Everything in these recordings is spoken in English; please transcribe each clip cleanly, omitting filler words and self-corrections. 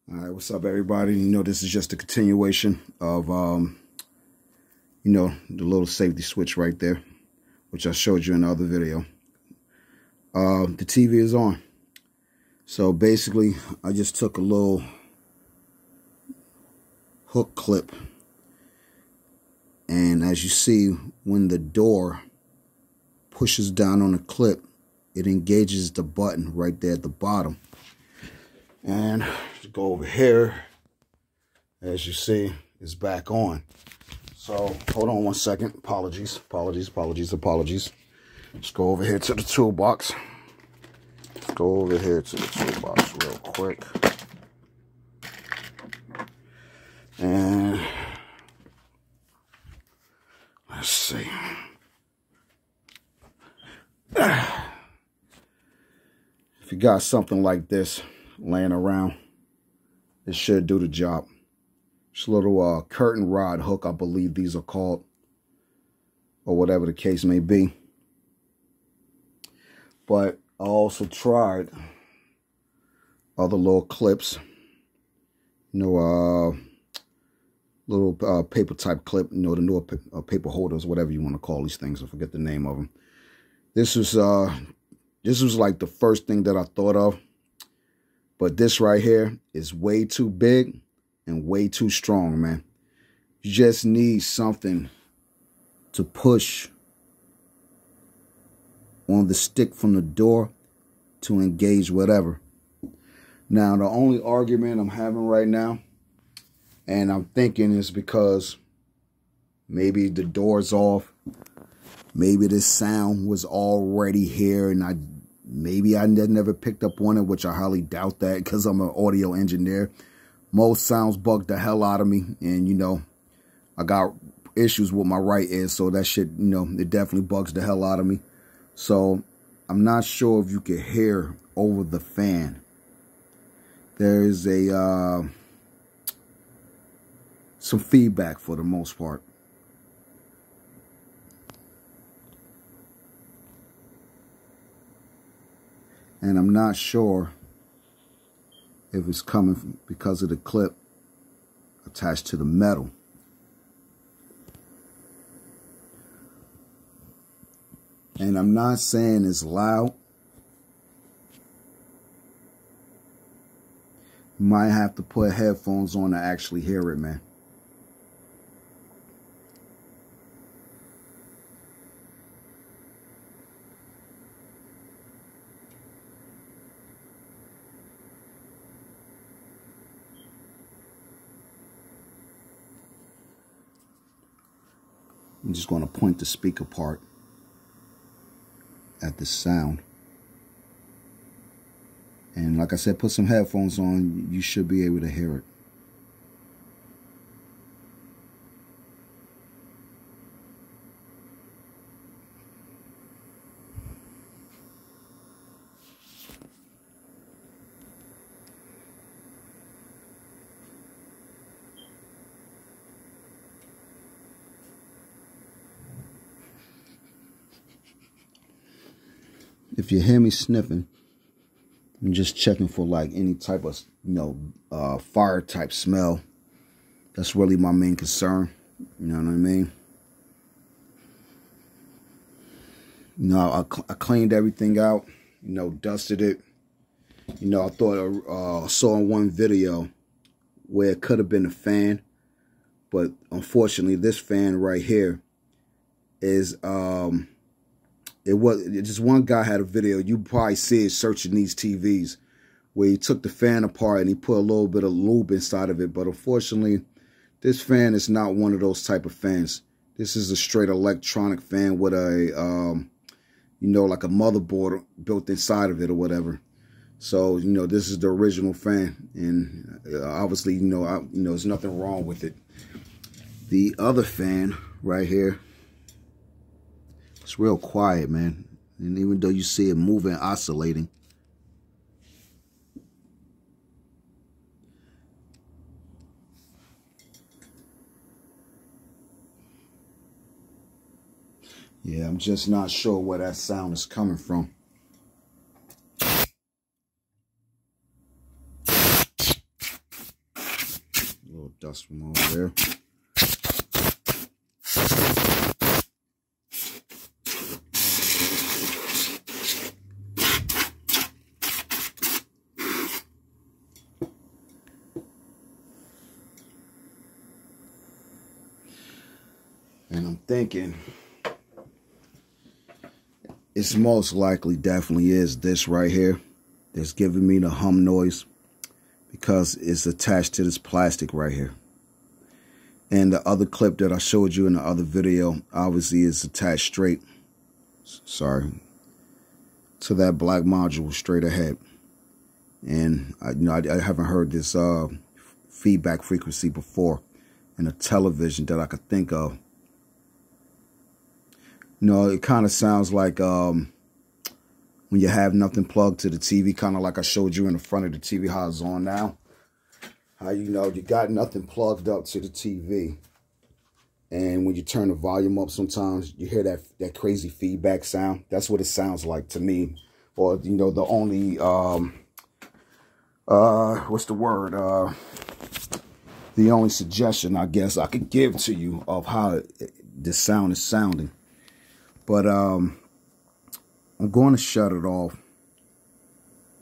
All right, what's up, everybody? This is just a continuation of, the little safety switch right there, which I showed you in the other video. The TV is on. So basically, I just took a little hook clip. And as you see, when the door pushes down on the clip, it engages the button right there at the bottom. And go over here, as you see, it's back on. So hold on one second. Apologies. Let's go over here to the toolbox. Real quick. And let's see. If you got something like this laying around, it should do the job. It's a little curtain rod hook, I believe these are called, or whatever the case may be. But I also tried other little clips, little paper type clip, the newer paper holders, whatever you want to call these things. I forget the name of them. This was like the first thing that I thought of. But this right here is way too big and way too strong, man. You just need something to push on the stick from the door to engage whatever. Now, the only argument I'm having right now, and I'm thinking, is because maybe the door's off. Maybe this sound was already here and maybe I never picked up on it, which I highly doubt that because I'm an audio engineer. Most sounds bug the hell out of me. And, I got issues with my right ear, so that shit, it definitely bugs the hell out of me. So I'm not sure if you can hear over the fan. There's some feedback for the most part. And I'm not sure if it's coming because of the clip attached to the metal. And I'm not saying it's loud. You might have to put headphones on to actually hear it, man. I'm just going to point the speaker part at the sound. And like I said, put some headphones on. You should be able to hear it. If you hear me sniffing, I'm just checking for like any type of, fire type smell. That's really my main concern. You know what I mean? I cleaned everything out, dusted it. I thought I saw in one video where it could have been a fan, but unfortunately this fan right here is, just one guy had a video. You probably see it searching these TVs where he took the fan apart and he put a little bit of lube inside of it. But unfortunately, this fan is not one of those type of fans. This is a straight electronic fan with a, like a motherboard built inside of it or whatever. So, this is the original fan. And obviously, there's nothing wrong with it. The other fan right here, it's real quiet, man. And even though you see it moving, oscillating, yeah, I'm just not sure where that sound is coming from. dust from over there. And I'm thinking it's most likely definitely is this right here that's giving me the hum noise, because it's attached to this plastic right here. And the other clip that I showed you in the other video obviously is attached straight, sorry, to that black module straight ahead. And I haven't heard this feedback frequency before in a television that I could think of. No, it kind of sounds like when you have nothing plugged to the TV, kind of like I showed you in the front of the TV, how it's on now. How you got nothing plugged up to the TV. And when you turn the volume up, sometimes you hear that crazy feedback sound. That's what it sounds like to me. Or, the only, what's the word? The only suggestion, I guess, I could give to you of how this sound is sounding. But I'm going to shut it off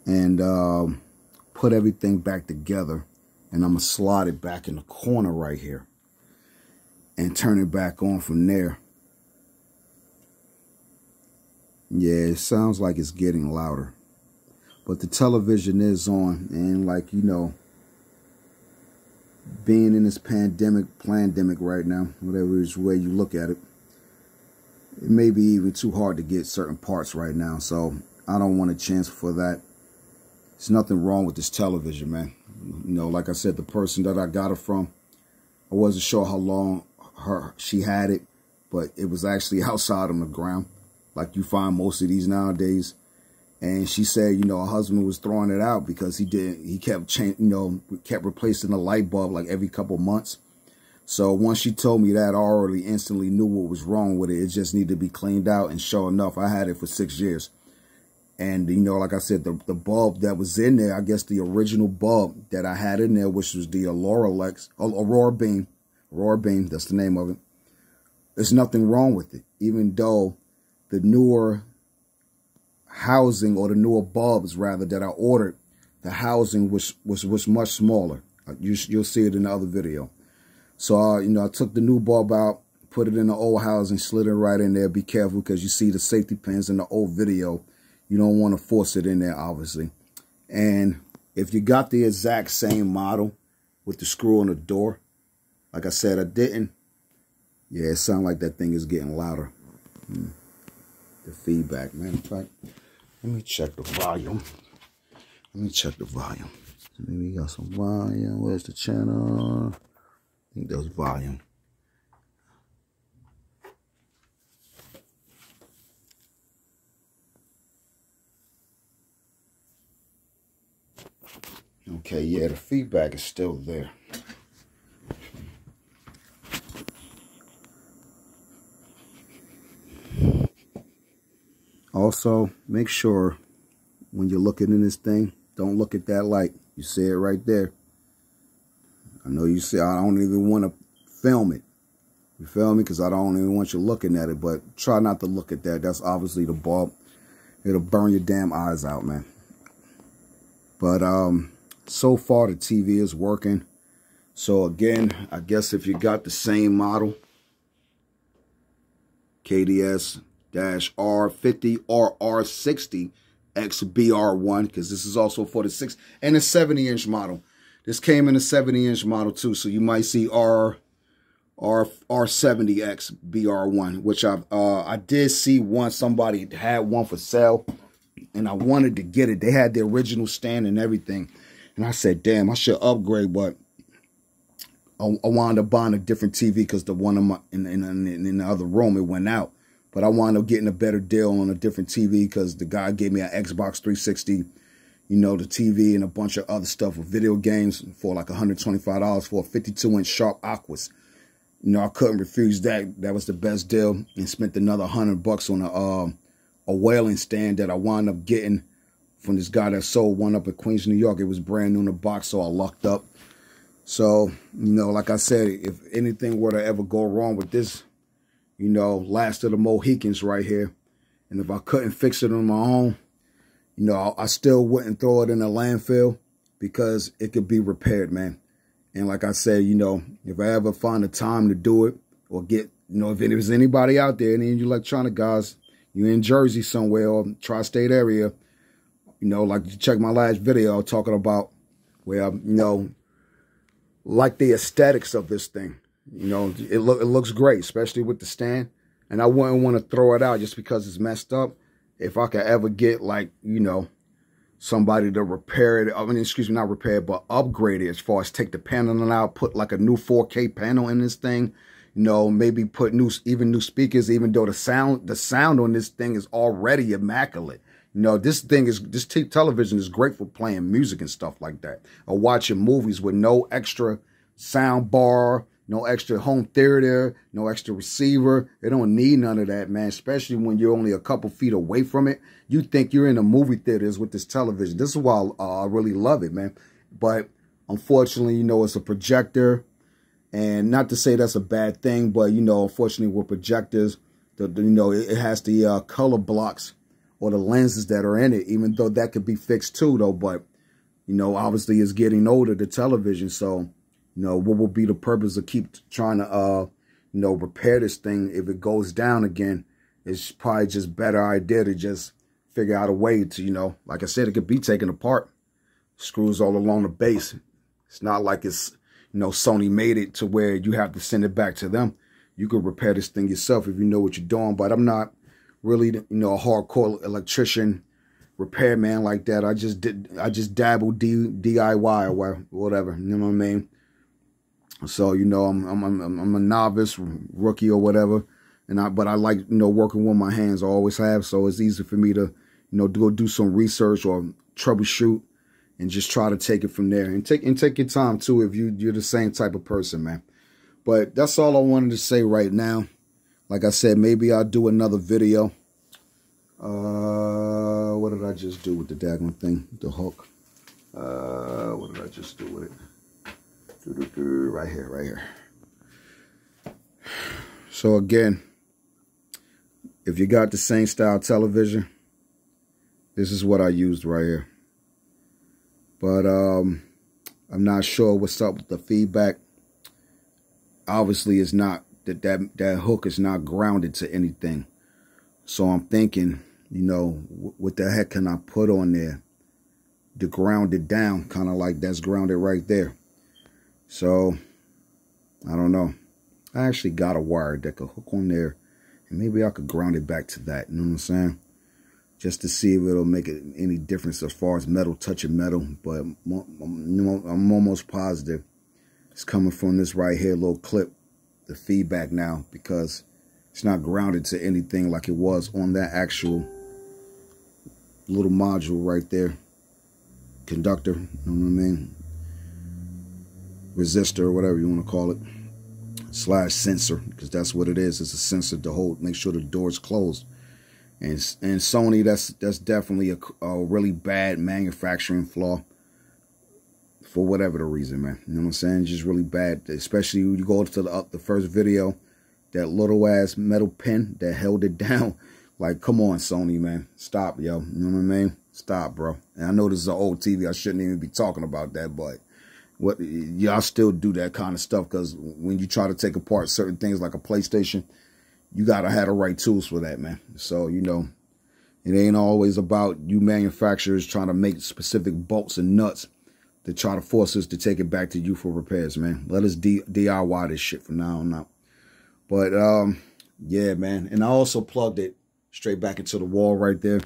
and put everything back together. And I'm going to slide it back in the corner right here and turn it back on from there. Yeah, it sounds like it's getting louder. But the television is on. And being in this pandemic right now, whatever is way you look at it, it may be even too hard to get certain parts right now. So I don't want a chance for that. There's nothing wrong with this television, man. Like I said, the person that I got it from, I wasn't sure how long she had it, but it was actually outside on the ground, like you find most of these nowadays. And she said, her husband was throwing it out because he kept kept replacing the light bulb like every couple months. So once she told me that, I already instantly knew what was wrong with it. It just needed to be cleaned out. And sure enough, I had it for 6 years. And, like I said, the bulb that was in there, I guess the original bulb that I had in there, which was the Aurora Beam, that's the name of it. There's nothing wrong with it, even though the newer housing, or the newer bulbs rather, that I ordered, the housing was much smaller. You'll see it in the other video. So, I took the new bulb out, put it in the old housing, slid it right in there. Be careful, because you see the safety pins in the old video. You don't want to force it in there, obviously. And if you got the exact same model with the screw on the door, like I said, I didn't. Yeah, it sounds like that thing is getting louder. The feedback, man. In fact, let me check the volume. Maybe we got some volume. Where's the channel? I think that's volume. Okay, yeah, the feedback is still there. Also, make sure when you're looking in this thing, don't look at that light. You see it right there. I know you see, I don't even want to film it. You feel me? Because I don't even want you looking at it. But try not to look at that. That's obviously the bulb. It'll burn your damn eyes out, man. But so far the TV is working. So again, I guess if you got the same model, kds-r50 or r60xbr1, because this is also for the 6 and a 70-inch model. This came in a 70-inch model too, so you might see r70xbr1, which I did see one. Somebody had one for sale, and I wanted to get it. They had the original stand and everything, and I said, "Damn, I should upgrade." But I wound up buying a different TV because the one in the other room, it went out. But I wound up getting a better deal on a different TV because the guy gave me an Xbox 360. The TV and a bunch of other stuff with video games for like $125 for a 52-inch Sharp Aquas. I couldn't refuse that. That was the best deal, and spent another $100 on a whaling stand that I wound up getting from this guy that sold one up in Queens, New York. It was brand new in the box, so I lucked up. So, you know, like I said, if anything were to ever go wrong with this, you know, last of the Mohicans right here, and if I couldn't fix it on my own, you know, I still wouldn't throw it in a landfill because it could be repaired, man. And like I said, you know, if I ever find the time to do it or get, you know, if there's anybody out there, any of you electronic guys, you're in Jersey somewhere or tri-state area, you know, like you check my last video talking about where, you know, like the aesthetics of this thing. You know, it looks great, especially with the stand. And I wouldn't want to throw it out just because it's messed up. If I could ever get, like, you know, somebody to repair it, I mean, excuse me, not repair it, but upgrade it as far as take the panel out, put like a new 4K panel in this thing, you know, maybe put even new speakers, even though the sound on this thing is already immaculate. You know, this television is great for playing music and stuff like that, or watching movies with no extra sound bar, no extra home theater, no extra receiver. They don't need none of that, man, especially when you're only a couple feet away from it. You think you're in the movie theaters with this television. This is why I really love it, man. But unfortunately, you know, it's a projector. And not to say that's a bad thing, but, you know, unfortunately with projectors, you know, it has the color blocks or the lenses that are in it, even though that could be fixed too, though. But, you know, obviously it's getting older, the television. So, you know, what will be the purpose of keep trying to, you know, repair this thing if it goes down again? It's probably just better idea to just figure out a way to, you know, like I said, it could be taken apart. Screws all along the base. It's not like it's, you know, Sony made it to where you have to send it back to them. You could repair this thing yourself if you know what you're doing. But I'm not really, you know, a hardcore electrician repairman like that. I just dabble DIY or whatever. You know what I mean? So, you know, I'm a novice, rookie or whatever. But I like, you know, working with my hands. I always have. So it's easy for me to, you know, go do some research or troubleshoot and just try to take it from there. And take your time too if you're the same type of person, man. But that's all I wanted to say right now. Like I said, maybe I'll do another video. What did I just do with the daggone thing? The hook. What did I just do with it? Right here. So again, if you got the same style television, this is what I used right here. But I'm not sure what's up with the feedback. Obviously, it's not that hook is not grounded to anything. So I'm thinking, you know, what the heck can I put on there to ground it down? Kind of like that's grounded right there. So, I don't know. I actually got a wire that could hook on there. And maybe I could ground it back to that. You know what I'm saying? Just to see if it'll make any difference as far as metal touching metal. But I'm almost positive it's coming from this right here little clip. The feedback now. Because it's not grounded to anything like it was on that actual little module right there. Conductor. You know what I mean? Resistor or whatever you want to call it, / sensor, because that's what it is. It's a sensor to hold, make sure the door's closed. And Sony, that's definitely a really bad manufacturing flaw for whatever the reason, man. You know what I'm saying? Just really bad, especially when you go to the first video, that little ass metal pin that held it down. Like, come on, Sony, man, stop, yo. You know what I mean? Stop, bro. And I know this is an old TV. I shouldn't even be talking about that, but y'all still do that kind of stuff, because when you try to take apart certain things like a PlayStation, you got to have the right tools for that, man. So, you know, it ain't always about you manufacturers trying to make specific bolts and nuts to try to force us to take it back to you for repairs, man. Let us DIY this shit from now on out. But, yeah, man. And I also plugged it straight back into the wall right there.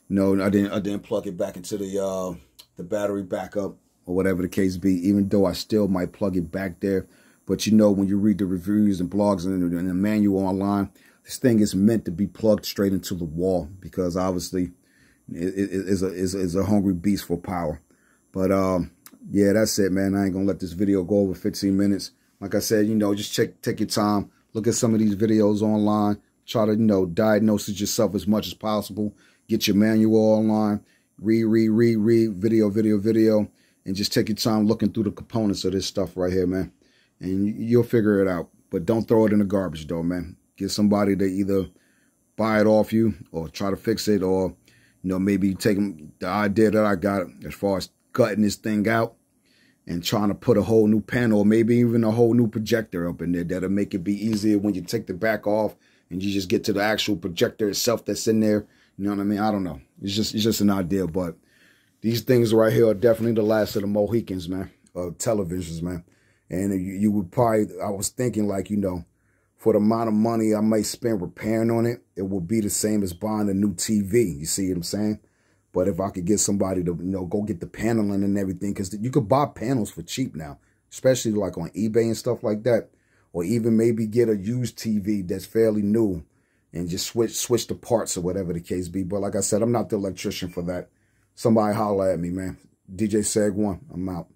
No, I didn't plug it back into the battery backup, or whatever the case be, even though I still might plug it back there. But you know, when you read the reviews and blogs and the manual online, this thing is meant to be plugged straight into the wall, because obviously it is a hungry beast for power. But yeah, that's it, man. I ain't gonna let this video go over 15 minutes. Like I said, you know, just take your time, look at some of these videos online, try to, you know, diagnose it yourself as much as possible. Get your manual online, read, video. and just take your time looking through the components of this stuff right here, man. And you'll figure it out. But don't throw it in the garbage, though, man. Get somebody to either buy it off you or try to fix it, or, you know, maybe take the idea that I got as far as cutting this thing out and trying to put a whole new panel, or maybe even a whole new projector up in there. That'll make it be easier when you take the back off and you just get to the actual projector itself that's in there. You know what I mean? I don't know. It's just an idea, but these things right here are definitely the last of the Mohicans, man, of televisions, man. And you would probably, I was thinking, like, you know, for the amount of money I might spend repairing on it, it would be the same as buying a new TV. You see what I'm saying? But if I could get somebody to, you know, go get the paneling and everything, because you could buy panels for cheap now, especially like on eBay and stuff like that, or even maybe get a used TV that's fairly new and just switch the parts or whatever the case be. But like I said, I'm not the electrician for that. Somebody holler at me, man. DJ Seg 1, I'm out.